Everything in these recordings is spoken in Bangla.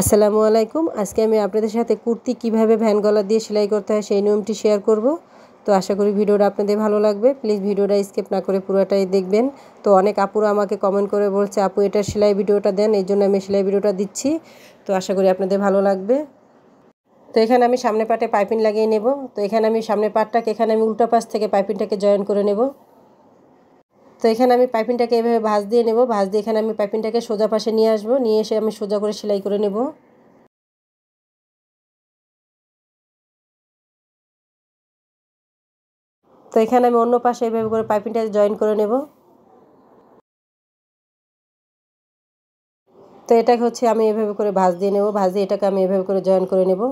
আসসালামু আলাইকুম। আজকে আমি আপনাদের সাথে কুর্তি কিভাবে ভ্যান গলা দিয়ে সেলাই করতে হয় সেই নিয়মটি শেয়ার করব। তো আশা করি ভিডিওটা আপনাদের ভালো লাগবে। প্লিজ ভিডিওটা স্কিপ না করে পুরোটাই দেখবেন। তো অনেক আপুরা আমাকে কমেন্ট করে বলছে আপু এটার সেলাই ভিডিওটা দেন, এই জন্য আমি সেলাই ভিডিওটা দিচ্ছি। তো আশা করি আপনাদের ভালো লাগবে। তো এখানে আমি সামনে পাটে পাইপিং লাগিয়ে নেব। তো এখানে আমি সামনের পাটটাকে এখানে আমি উল্টা পাশ থেকে পাইপিংটাকে জয়েন করে নেব। তো এখানে আমি পাইপিংটাকে এভাবে ভাঁজ দিয়ে নেব। ভাঁজ দিয়ে এখানে আমি পাইপিংটাকে সোজা পাশে নিয়ে আসবো, নিয়ে এসে আমি সোজা করে সেলাই করে নেব। তো এখানে আমি অন্য পাশে এভাবে করে পাইপিংটা জয়েন করে নেব। তো এটাকে হচ্ছে আমি এভাবে করে ভাঁজ দিয়ে নেব। ভাঁজ দিয়ে এটাকে আমি এভাবে করে জয়েন করে নেব।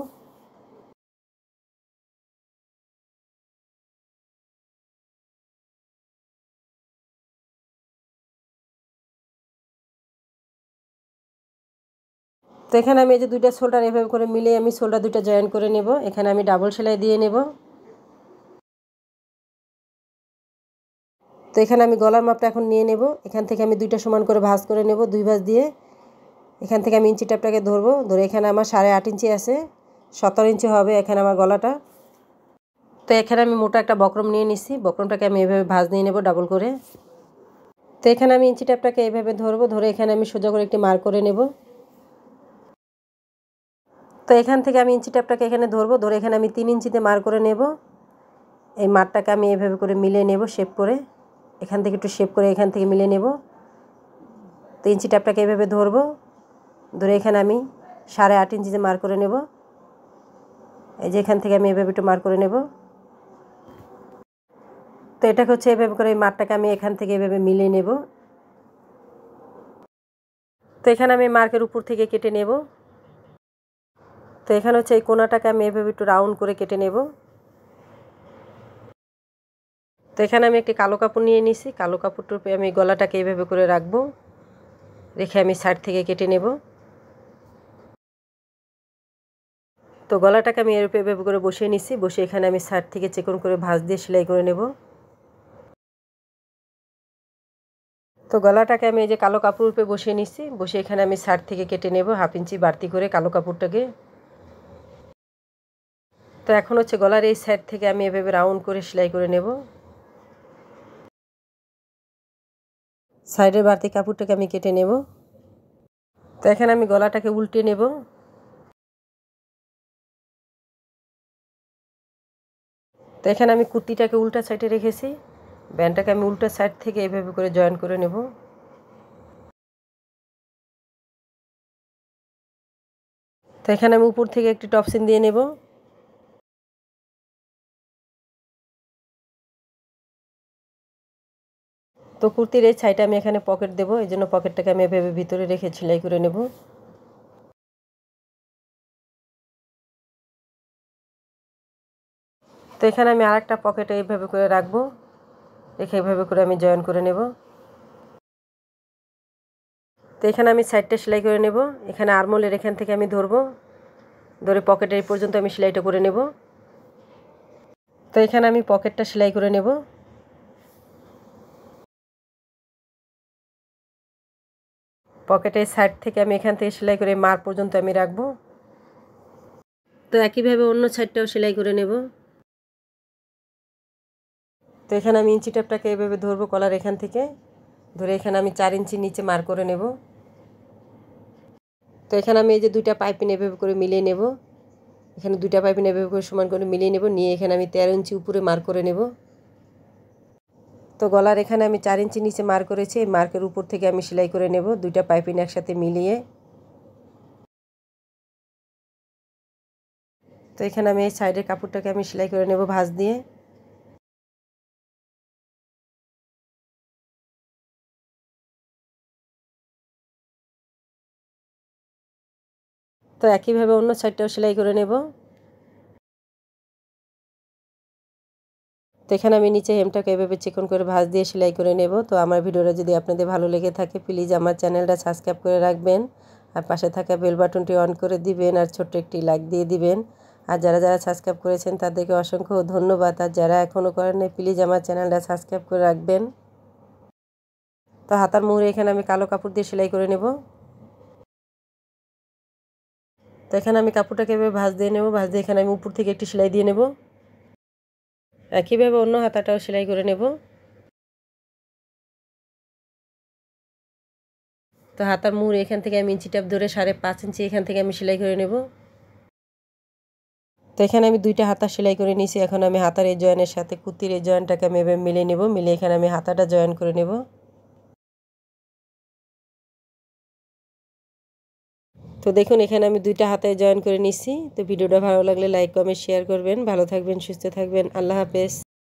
তো এখানে আমি এই যে দুইটা শোল্ডার এভাবে করে মিলিয়ে আমি শোল্ডার দুইটা জয়েন করে নেব। এখানে আমি ডাবল সেলাই দিয়ে নেব। তো এখানে আমি গলার মাপটা এখন নিয়ে নেব। এখান থেকে আমি দুইটা সমান করে ভাঁজ করে নেব, দুই ভাঁজ দিয়ে। এখান থেকে আমি ইঞ্চি টেপটাকে ধরবো, ধরে এখানে আমার 8.5 ইঞ্চি আছে, 17 ইঞ্চি হবে এখানে আমার গলাটা। তো এখানে আমি মোটা একটা বক্রম নিয়ে নিচ্ছি, বক্রমটাকে আমি এভাবে ভাঁজ নিয়ে নেব ডাবল করে। তো এখানে আমি ইঞ্চি টেপটাকে এভাবে ধরবো, ধরে এখানে আমি সোজা করে একটি মার্ক করে নেব। তো এখান থেকে আমি ইঞ্চি টেপটাকে এখানে ধরবো, ধরে এখানে আমি 3 ইঞ্চিতে মার্ক করে নেব। এই মারটাকে আমি এভাবে করে মিলিয়ে নেব শেপ করে, এখান থেকে একটু শেপ করে এখান থেকে মিলিয়ে নেব। তো ইঞ্চি টেপটাকে এভাবে ধরবো, ধরে এখানে আমি 8.5 ইঞ্চিতে মার্ক করে নেব। এই যে এখান থেকে আমি এভাবে একটু মার্ক করে নেব। তো এটাকে হচ্ছে এভাবে করে এই মারটাকে আমি এখান থেকে এভাবে মিলিয়ে নেব। তো এখানে আমি মার্কের উপর থেকে কেটে নেব। তো এখানে হচ্ছে এই কোণাটাকে আমি এভাবে একটু রাউন্ড করে কেটে নেব। তো এখানে আমি একটি কালো কাপড় নিয়ে নিছি, কালো কাপড়টার উপরে আমি গলাটাকে এইভাবে করে রাখবো, রেখে আমি সাইড থেকে কেটে নেব। তো গলাটাকে আমি এর উপরে এভাবে করে বসিয়ে নিছি, বসে এখানে আমি সাইড থেকে চিকন করে ভাঁজ দিয়ে সেলাই করে নেব। তো গলাটাকে আমি এই যে কালো কাপড় উপরে বসিয়ে নিছি, বসে এখানে আমি সাইড থেকে কেটে নেব 1/2 ইঞ্চি বাড়তি করে কালো কাপড়টাকে। তো এখন হচ্ছে গলার এই সাইড থেকে আমি এভাবে রাউন্ড করে সেলাই করে নেব। সাইডের বাড়তি কাপড়টাকে আমি কেটে নেব। তো এখানে আমি গলাটাকে উল্টে নেব। তো এখানে আমি কুর্তিটাকে উল্টা সাইডে রেখেছি, ব্যান্ডটাকে আমি উল্টা সাইড থেকে এভাবে করে জয়েন করে নেব। তো এখানে আমি উপর থেকে একটি টপসিন দিয়ে নেব। তো কুর্তির এই সাইডে আমি এখানে পকেট দেবো, এই জন্য পকেটটাকে আমি এভাবে ভিতরে রেখে সেলাই করে নেব। তো এখানে আমি আরেকটা পকেটে এইভাবে করে রাখবো, রেখে এইভাবে করে আমি জয়েন করে নেব। তো এখানে আমি সাইডটা সেলাই করে নেব। এখানে আরমোলের এখান থেকে আমি ধরবো, ধরে পকেটের পর্যন্ত আমি সেলাইটা করে নেব। তো এখানে আমি পকেটটা সেলাই করে নেব। পকেটের সাইড থেকে আমি এখান থেকে সেলাই করে মার পর্যন্ত আমি রাখবো। তো একইভাবে অন্য সাইডটাও সেলাই করে নেব। তো এখানে আমি ইঞ্চি টেপটাকে এভাবে ধরবো কলার এখান থেকে, ধরে এখানে আমি 4 ইঞ্চি নিচে মার করে নেব। তো এখানে আমি এই যে দুইটা পাইপিং এভাবে করে মিলিয়ে নেব। এখানে দুইটা পাইপিং এভাবে করে সমান করে মিলিয়ে নেব, নিয়ে এখানে আমি 13 ইঞ্চি উপরে মার করে নেব। তো গলার এখানে আমি 4 ইঞ্চি নিচে মার করেছি, এই মার্কের উপর থেকে আমি সেলাই করে নেব দুইটা পাইপিং একসাথে মিলিয়ে। তো এখানে আমি এই সাইডের কাপড়টাকে আমি সেলাই করে নেব ভাঁজ দিয়ে। তো একইভাবে অন্য সাইডটাও সেলাই করে নেব। তো এখানে আমি নিচে হেমটাকে এভাবে চিকন করে ভাঁজ দিয়ে সেলাই করে নেব। তো আমার ভিডিওটা যদি আপনাদের ভালো লেগে থাকে প্লিজ আমার চ্যানেলটা সাবস্ক্রাইব করে রাখবেন, আর পাশে থাকা বেল বাটনটি অন করে দিবেন, আর ছোট্ট একটি লাইক দিয়ে দিবেন। আর যারা যারা সাবস্ক্রাইব করেছেন তাদেরকে অসংখ্য ধন্যবাদ, আর যারা এখনও করেন নাই প্লিজ আমার চ্যানেলটা সাবস্ক্রাইব করে রাখবেন। তো হাতার মুহুরে এখানে আমি কালো কাপড় দিয়ে সেলাই করে নেব। তো এখানে আমি কাপড়টাকে এভাবে ভাঁজ দিয়ে নেব। ভাঁজ দিয়ে এখানে আমি উপর থেকে একটি সেলাই দিয়ে নেব। একইভাবে অন্য হাতাটাও সেলাই করে নেব। তো হাতার মুড় এখান থেকে আমি ইঞ্চি টেপ ধরে 5.5 ইঞ্চি এখান থেকে আমি সেলাই করে নেব। তো এখানে আমি দুইটা হাতা সেলাই করে নিয়েছি। এখন আমি হাতার এই জয়েনের সাথে কুর্তির এই জয়েনটাকে আমি এভাবে মিলিয়ে নেব। মিলিয়ে এখানে আমি হাতাটা জয়েন করে নেব। তো দেখুন এখানে আমি দুইটা হাতায় জয়েন করে নিচ্ছি। তো ভিডিওটা ভালো লাগলে লাইক কমেন্ট শেয়ার করবেন। ভালো থাকবেন, সুস্থ থাকবেন। আল্লাহ হাফেজ।